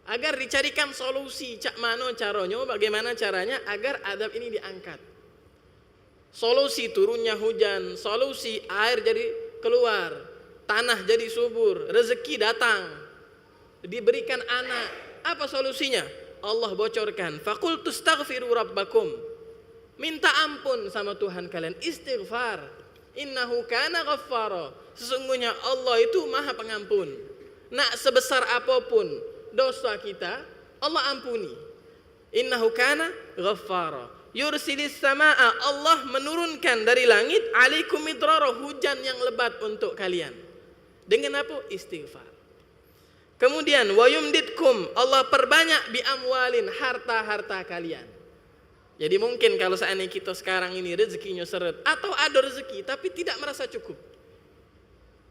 agar dicarikan solusi, cak mano caranya, bagaimana caranya agar adab ini diangkat. Solusi turunnya hujan, solusi air jadi keluar, tanah jadi subur, rezeki datang, diberikan anak. Apa solusinya? Allah bocorkan, faqultu astaghfiru rabbakum, minta ampun sama Tuhan kalian, istighfar, innahu kana ghaffara, sesungguhnya Allah itu maha pengampun. Nak sebesar apapun dosa kita, Allah ampuni. Innahu kana ghaffara yursilis samaa'a, Allah menurunkan dari langit, alaikum midrara, hujan yang lebat untuk kalian. Dengan apa? Istighfar. Kemudian wa yumdidkum, Allah perbanyak bi amwalin, harta-harta kalian. Jadi mungkin kalau seandainya kita sekarang ini rezekinya seret, atau ada rezeki tapi tidak merasa cukup,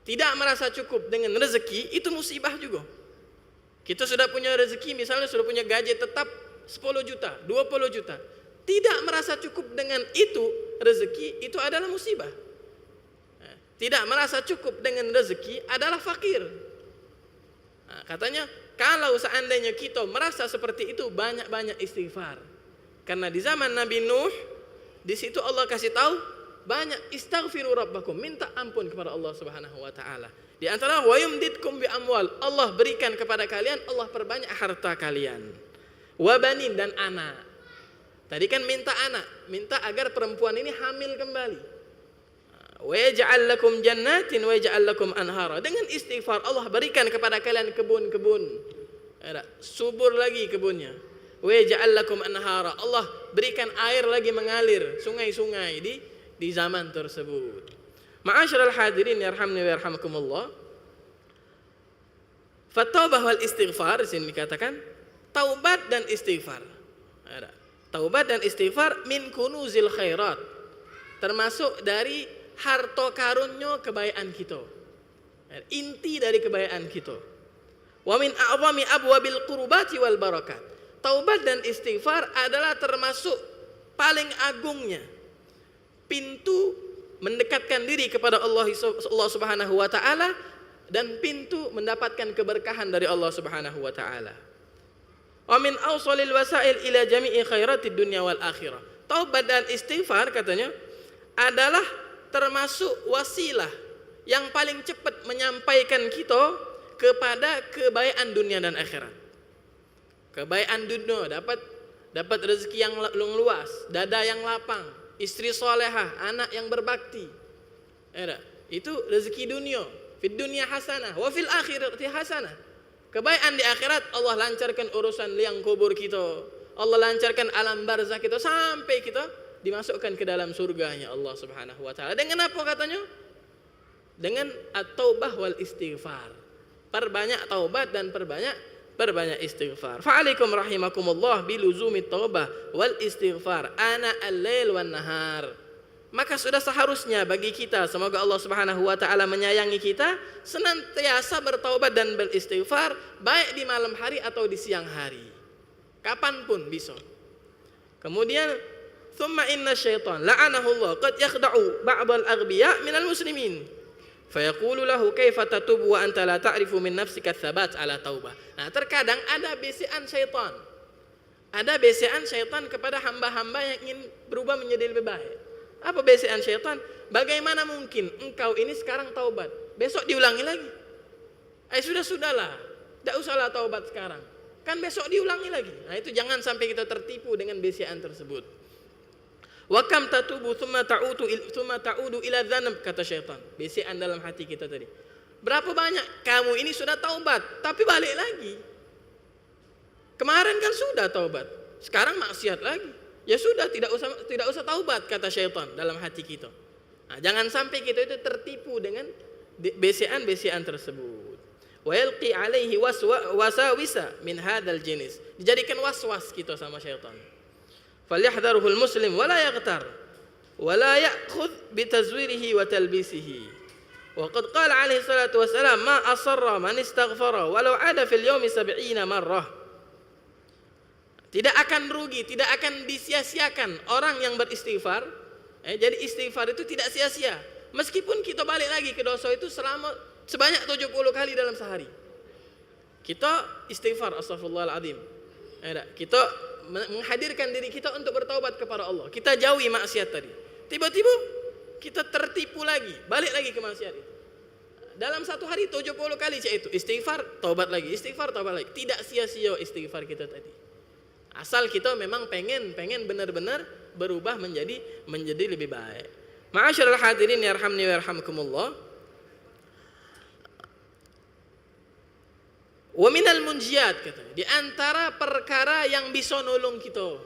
tidak merasa cukup dengan rezeki, itu musibah juga. Kita sudah punya rezeki, misalnya sudah punya gaji tetap 10 juta, 20 juta, tidak merasa cukup dengan itu rezeki, itu adalah musibah. Tidak merasa cukup dengan rezeki adalah fakir. Nah, katanya kalau seandainya kita merasa seperti itu, banyak-banyak istighfar. Karena di zaman Nabi Nuh, di situ Allah kasih tahu banyak istaghfiru rabbakum, minta ampun kepada Allah Subhanahu wa taala. Di antara wa yumdidkum bi amwal, Allah berikan kepada kalian, Allah perbanyak harta kalian. Wa banin, dan anak. Tadi kan minta anak, minta agar perempuan ini hamil kembali. Wa yaj'al lakum jannatin wa yaj'al lakum anhara. Dengan istighfar Allah berikan kepada kalian kebun-kebun. Subur lagi kebunnya. Wa yaj'al lakum anhara. Allah berikan air lagi mengalir, sungai-sungai di zaman tersebut. Ma'asyiral hadirin yarhamni wa yarhamkumullah. Fattaubah wal istighfar, sini dikatakan taubat dan istighfar. Taubat dan istighfar min kunuzil khairat, termasuk dari harta karunnya kebaikan kita, inti dari kebaikan kita. Wa min a'zami abwabil qurbati wal barakat. Taubat dan istighfar adalah termasuk paling agungnya pintu mendekatkan diri kepada Allah Subhanahu wa taala dan pintu mendapatkan keberkahan dari Allah Subhanahu wa taala. Wa min awsalil wasail ila jami'i khairatid dunya wal akhirah. Taubat dan istighfar katanya adalah termasuk wasilah yang paling cepat menyampaikan kita kepada kebaikan dunia dan akhirat. Kebaikan dunia, dapat rezeki yang luas, dada yang lapang, istri solehah, anak yang berbakti. Itu rezeki dunia. Fid dunya hasanah wa fil akhirati hasanah. Kebaikan di akhirat, Allah lancarkan urusan liang kubur kita, Allah lancarkan alam barzah kita sampai kita dimasukkan ke dalam surganya Allah Subhanahu wa taala. Dengan apa katanya? Dengan at-taubah wal istighfar. Perbanyak taubat dan perbanyak Perbanyak istighfar. Fa'alaikum rahimakumullah biluzumi taubah wal istighfar ana al-lail wan nahar. Maka sudah seharusnya bagi kita, semoga Allah Subhanahu wa taala menyayangi kita, senantiasa bertaubat dan beristighfar baik di malam hari atau di siang hari. Kapanpun bisa. Kemudian thumma inna syaitan la'anahu Allah qad yakhda'u ba'd al-aghbiya minal muslimin. Fayaqulu lahu kaifa tatubu wa anta la ta'rifu min nafsika tsabat ala taubah. Nah, terkadang ada bisikan syaitan. Ada bisikan syaitan kepada hamba-hamba yang ingin berubah menjadi lebih baik. Apa bisikan syaitan? Bagaimana mungkin engkau ini sekarang taubat, besok diulangi lagi? Sudahlah, tidak usahlah taubat sekarang. Kan besok diulangi lagi. Nah, itu jangan sampai kita tertipu dengan bisikan tersebut. Wa kam tatubu thumma ta'udu ila dzanab, kata syaitan. Bisikan dalam hati kita tadi. Berapa banyak kamu ini sudah taubat tapi balik lagi. Kemarin kan sudah taubat, sekarang maksiat lagi. Ya sudah, tidak usah taubat, kata syaitan dalam hati kita. Nah, jangan sampai kita itu tertipu dengan bisikan tersebut. Wa yalqi alaihi wasawisa min hadzal jenis. Dijadikan waswas kita sama syaitan. Falyahdharuhul muslim wala yaghtar wala ya'khudh bitazwirihi wa talbisihi. Wa qad qala alaihi salatu wassalam ma asarra man istaghfara walau ada fil yawmi 70 marrah. Tidak akan rugi, tidak akan disia-siakan orang yang beristighfar. Jadi istighfar itu tidak sia-sia. Meskipun kita balik lagi ke dosa itu sebanyak 70 kali dalam sehari. Kita istighfar, astaghfirullahaladzim. Kita menghadirkan diri kita untuk bertaubat kepada Allah. Kita jauhi maksiat tadi. Tiba-tiba kita tertipu lagi, balik lagi ke maksiat itu. Dalam satu hari 70 kali itu istighfar, taubat lagi, istighfar, taubat lagi. Tidak sia-sia istighfar kita tadi. Asal kita memang pengen benar-benar berubah menjadi lebih baik. Ma'asyiral hadirin yarhamni wa yarhamkumullah. Wa minal munjiyat, katanya, di antara perkara yang bisa nolong kita,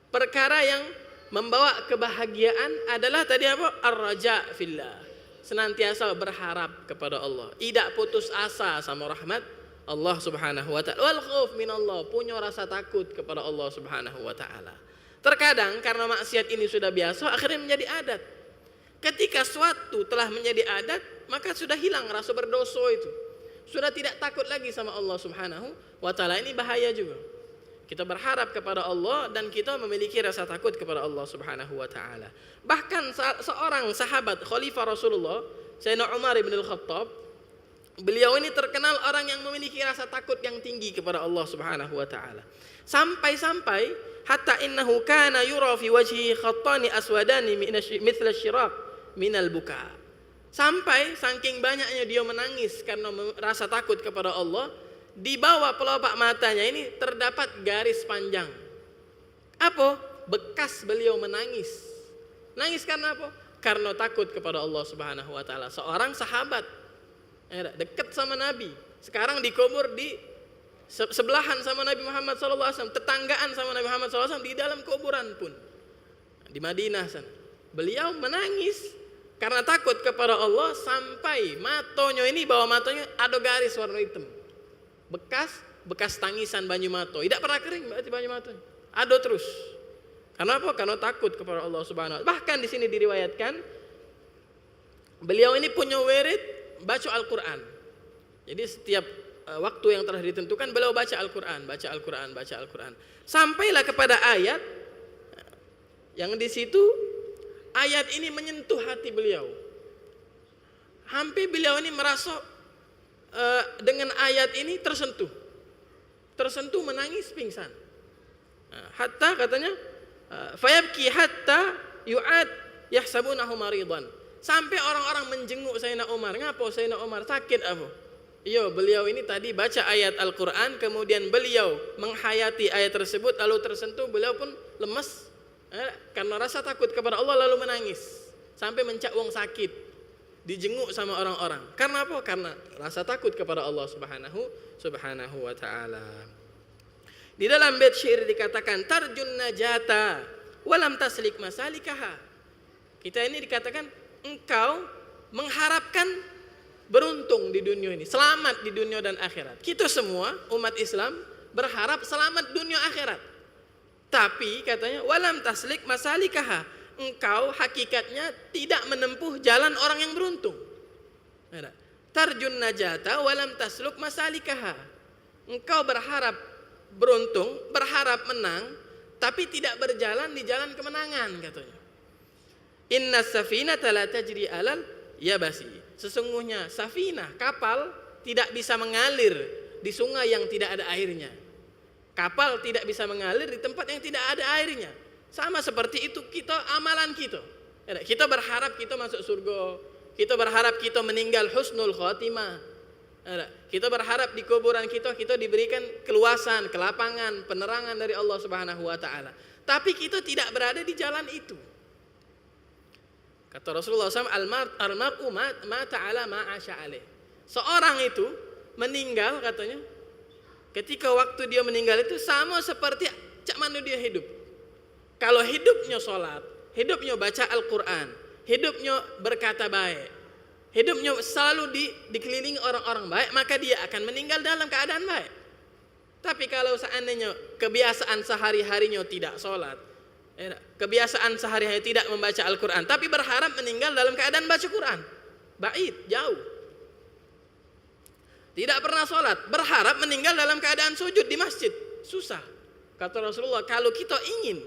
perkara yang membawa kebahagiaan adalah tadi apa? Ar-raja fillah. Senantiasa berharap kepada Allah, tidak putus asa sama rahmat Allah Subhanahu wa taala. Wal khauf minallah, punya rasa takut kepada Allah Subhanahu wa taala. Terkadang karena maksiat ini sudah biasa, akhirnya menjadi adat. Ketika suatu telah menjadi adat, maka sudah hilang rasa berdosa itu. Sudah tidak takut lagi sama Allah Subhanahu wa taala. Ini bahaya juga. Kita berharap kepada Allah dan kita memiliki rasa takut kepada Allah Subhanahu wa taala. Bahkan seorang sahabat khalifah Rasulullah, Sayyidina Umar bin Al-Khattab, beliau ini terkenal orang yang memiliki rasa takut yang tinggi kepada Allah Subhanahu wa taala. Sampai-sampai hatta innahu kana yura fi wajhi khattani aswadani mithla syiraq minal buka. Sampai saking banyaknya dia menangis karena rasa takut kepada Allah, di bawah pelopak matanya ini terdapat garis panjang. Apa? Bekas beliau menangis. Nangis karena apa? Karena takut kepada Allah Subhanahu wa taala. Seorang sahabat dekat sama Nabi, sekarang dikubur di sebelahan sama Nabi Muhammad SAW, tetanggaan sama Nabi Muhammad SAW, di dalam kuburan pun di Madinah sana. Beliau menangis karena takut kepada Allah sampai matanya ini, bawah matanya ada garis warna hitam, bekas tangisan banyu mato. Tidak pernah kering berarti banyu matanya, ada terus. Karena apa? Karena takut kepada Allah Subhanahu wa taala. Bahkan di sini diriwayatkan beliau ini punya wirid baca Al-Quran. Jadi setiap waktu yang telah ditentukan beliau baca Al-Quran. Sampailah kepada ayat yang di situ ayat ini menyentuh hati beliau. Hampir beliau ini merasa dengan ayat ini tersentuh menangis pingsan. Hatta katanya fayabki hatta yu'ad yahsabunahu maridan. Sampai orang-orang menjenguk Sayyidina Umar. Ngapa Sayyidina Umar? Sakit apa? Iya, beliau ini tadi baca ayat Al-Quran, kemudian beliau menghayati ayat tersebut, lalu tersentuh, beliau pun lemes karena rasa takut kepada Allah, lalu menangis sampai mencak wong sakit, dijenguk sama orang-orang. Karena apa? Karena rasa takut kepada Allah Subhanahu wa taala. Di dalam bait syair dikatakan tarjun najata walam taslik masalikaha. Kita ini dikatakan engkau mengharapkan beruntung di dunia ini, selamat di dunia dan akhirat. Kita semua umat Islam berharap selamat dunia akhirat. Tapi katanya walam taslik masalikaha, engkau hakikatnya tidak menempuh jalan orang yang beruntung. Tarjun najata walam tasluk masalikaha. Engkau berharap beruntung, berharap menang, tapi tidak berjalan di jalan kemenangan katanya. Inna safinata la tajri alal yabasi. Sesungguhnya safinah, kapal tidak bisa mengalir di sungai yang tidak ada airnya. Kapal tidak bisa mengalir di tempat yang tidak ada airnya. Sama seperti itu kita, amalan kita. Kita berharap kita masuk surga. Kita berharap kita meninggal husnul khotimah. Kita berharap di kuburan kita diberikan keluasan, kelapangan, penerangan dari Allah Subhanahu wa taala. Tapi kita tidak berada di jalan itu. Kata Rasulullah SAW, al-mar'u ma ta'ala ma'asha alaih. Seorang itu meninggal katanya, ketika waktu dia meninggal itu sama seperti cak mana dia hidup. Kalau hidupnya sholat, hidupnya baca Al-Quran, hidupnya berkata baik, hidupnya selalu dikelilingi orang-orang baik, maka dia akan meninggal dalam keadaan baik. Tapi kalau seandainya kebiasaan sehari-harinya tidak sholat, kebiasaan sehari-hari tidak membaca Al-Quran, tapi berharap meninggal dalam keadaan baca Quran, bait, jauh. Tidak pernah sholat, berharap meninggal dalam keadaan sujud di masjid, susah. Kata Rasulullah, kalau kita ingin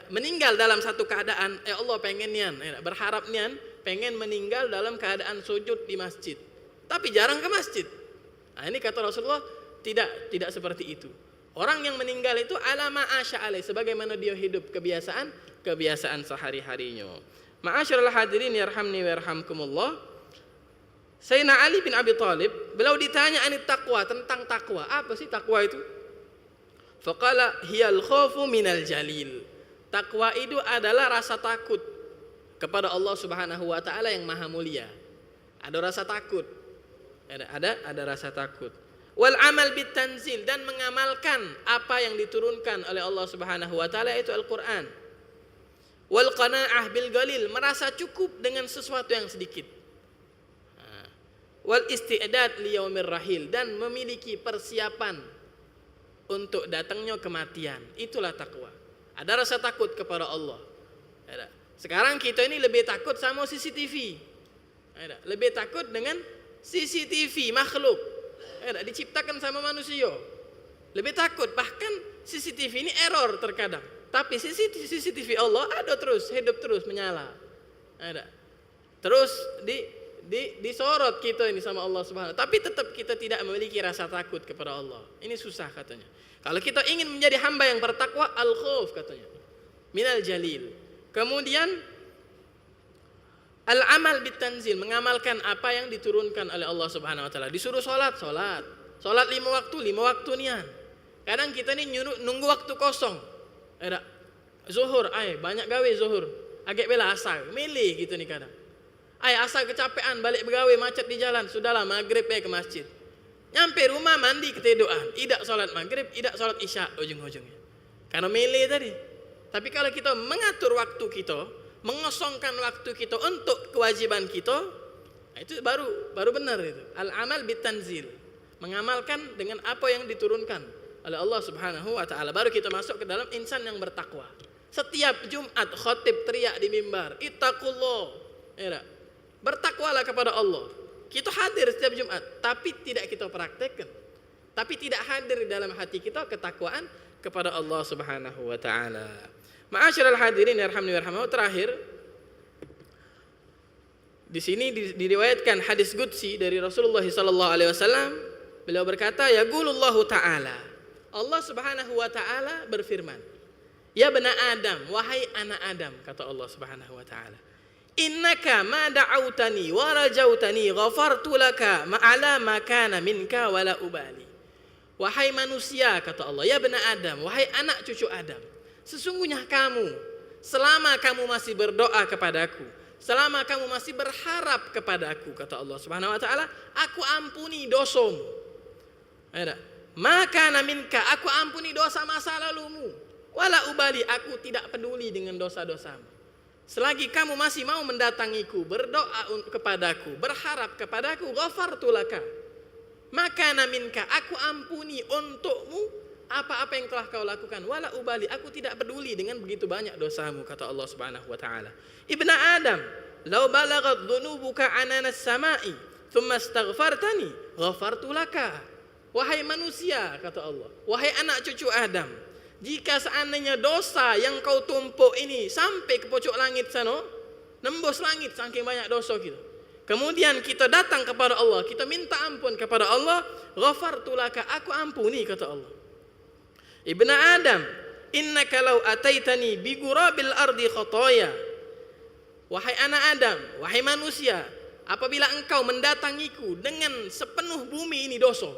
meninggal dalam satu keadaan, Allah pengen nian, berharap nian, pengen meninggal dalam keadaan sujud di masjid, tapi jarang ke masjid. Nah, ini kata Rasulullah, tidak seperti itu. Orang yang meninggal itu alama asya alaih, sebagaimana dia hidup kebiasaan sehari-harinya. Ma'asyiral hadirin yarhamni wa yarhamkumullah. Sayyidina Ali bin Abi Thalib, beliau ditanya anit taqwa, tentang takwa. Apa sih takwa itu? Faqala hiyal khaufu minal jalil. Takwa itu adalah rasa takut kepada Allah Subhanahu wa taala yang maha mulia. Ada rasa takut. Ada rasa takut. Wal amal bit tanzil, dan mengamalkan apa yang diturunkan oleh Allah Subhanahu wa taala, itu Al-Qur'an. Wal qanaa'ah bil qalil, merasa cukup dengan sesuatu yang sedikit. Wal isti'dad li yaumir rahil, dan memiliki persiapan untuk datangnya kematian. Itulah takwa. Ada rasa takut kepada Allah. Sekarang kita ini lebih takut sama CCTV. Lebih takut dengan CCTV makhluk. Diciptakan sama manusia. Lebih takut, bahkan CCTV ini error terkadang. Tapi CCTV Allah ada terus, hidup terus, menyala. Terus disorot kita ini sama Allah Subhanahu. Tapi tetap kita tidak memiliki rasa takut kepada Allah. Ini susah katanya. Kalau kita ingin menjadi hamba yang bertakwa, al-khauf katanya, minal jalil. Kemudian al-amal bitanzil, mengamalkan apa yang diturunkan oleh Allah Subhanahu wa taala. Disuruh salat 5 waktu nian. Kadang kita ini nunggu waktu kosong. Zuhur, banyak gawe zuhur. Agak bela asar, milih gitu nih kadang. Asal kecapean, balik begawe, macet di jalan, sudahlah maghrib ke masjid. Nyampe rumah mandi ketiduran, tidak sholat maghrib, tidak sholat isya ujung-ujungnya. Karena milih tadi. Tapi kalau kita mengatur waktu kita, mengosongkan waktu kita untuk kewajiban kita, itu baru benar itu. Al-amal bitanzil, mengamalkan dengan apa yang diturunkan oleh Allah Subhanahu wa taala. Baru kita masuk ke dalam insan yang bertakwa. Setiap Jumat khatib teriak di mimbar, ittaqullah. Bertakwalah kepada Allah. Kita hadir setiap Jumat, tapi tidak kita praktekkan. Tapi tidak hadir dalam hati kita ketakwaan kepada Allah Subhanahu wa taala. Ma'asyiral hadirin yarhamni warhamau. Terakhir, di sini diriwayatkan hadis qudsi dari Rasulullah sallallahu alaihi wasallam. Beliau berkata, yaqulullahu taala, Allah Subhanahu wa taala berfirman, ya bani Adam, wahai anak Adam, kata Allah Subhanahu wa taala, innaka ma da'autani wa rajautani ghafartu laka ma'ala ma kana minka wala ubali. Wahai manusia, kata Allah, ya bani Adam, wahai anak cucu Adam, sesungguhnya kamu, selama kamu masih berdoa kepadaku, selama kamu masih berharap kepadaku, kata Allah Subhanahu wa taala, aku ampuni dosamu. Maka minka, aku ampuni dosa masa lalumu. Wala ubali, aku tidak peduli dengan dosa-dosamu. selagi kamu masih mau mendatangiku, berdoa kepadaku, berharap kepadaku, ghafartu laka, maka minka, aku ampuni untukmu apa-apa yang telah kau lakukan. Wala ubali, aku tidak peduli dengan begitu banyak dosamu, kata Allah Subhanahu wa taala. Ibnu Adam, law balaghat dhunubuka ananas samai, thumma astaghfartani, ghafartu laka. Wahai manusia, kata Allah, wahai anak cucu Adam, jika seandainya dosa yang kau tumpuk ini sampai ke pojok langit sana, nembus langit saking banyak dosa kita, kemudian kita datang kepada Allah, kita minta ampun kepada Allah, ghafartu laka, aku ampuni, kata Allah. Ibnu Adam, innaka law ataitani bi ghurabil ardi khataya. Wahai anak Adam, wahai manusia, apabila engkau mendatangiku dengan sepenuh bumi ini dosa.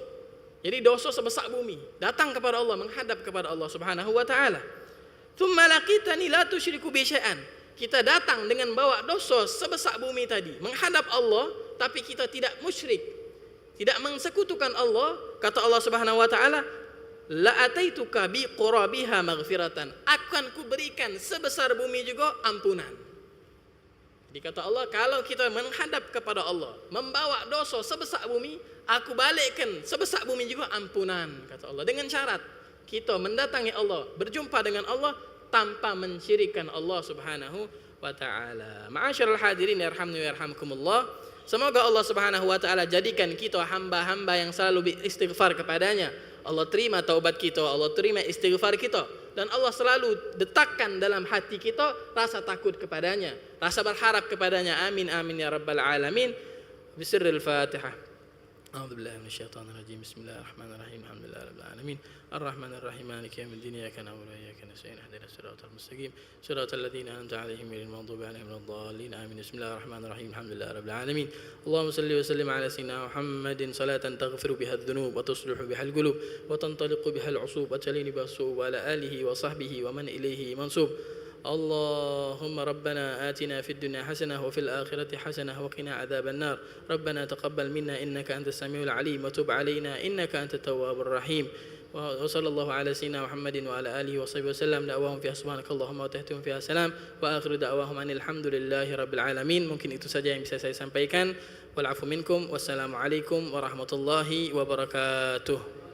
Jadi dosa sebesar bumi, datang kepada Allah, menghadap kepada Allah Subhanahu wa taala. Tsumma laqitani la tusyriku bi syai'an. Kita datang dengan bawa dosa sebesar bumi tadi, menghadap Allah, tapi kita tidak musyrik, tidak mensekutukan Allah. Kata Allah Subhanahu wa taala, la ataituka bi qurabiha maghfiratan, akan kuberikan sebesar bumi juga ampunan. Jadi kata Allah, kalau kita menghadap kepada Allah, membawa dosa sebesar bumi, aku balikkan sebesar bumi juga ampunan, kata Allah, dengan syarat kita mendatangi Allah, berjumpa dengan Allah tanpa mensyirikkan Allah Subhanahu wa taala. Ma'asyiral hadirin yarhamni wa yarhamkumullah. Semoga Allah Subhanahu wa taala jadikan kita hamba-hamba yang selalu beristighfar kepadanya. Allah terima taubat kita, Allah terima istighfar kita, dan Allah selalu letakkan dalam hati kita rasa takut kepadanya, rasa berharap kepadanya. Amin amin ya rabbal alamin. Bisirril Fatihah. أعوذ بالله من الشيطان الرجيم. بسم الله الرحمن الرحيم. الحمد لله رب العالمين الرحمن الرحيم مالك يوم الدين إياك نعبد وإياك نستعين اهدنا الصراط المستقيم صراط الذين أنعمت عليهم غير المغضوب عليهم ولا الضالين آمين. بسم الله الرحمن الرحيم. الحمد لله رب العالمين. اللهم صل وسلم على سيدنا محمد صلاة تغفر بها الذنوب وتصلح بها القلوب وتنطلق بها العصوب وتلين بها الصوب وعلى آله وصحبه ومن إليه منسوب. اللهم ربنا آتنا في الدنيا حسنة وفي الآخرة حسنة وقنا عذاب النار. ربنا تقبل منا إنك أنت السميع العليم وتب علينا إنك أنت التواب الرحيم. وصلى الله على سيدنا محمد وعلى آله وصحبه وسلم. دعواهم فيها سبحانك اللهم وتحتهم فيها سلام وآخر دعواهم أن الحمد لله رب العالمين. Mungkin itu saja yang bisa saya sampaikan. Wal afu minkum. Wassalamualaikum warahmatullahi wabarakatuh.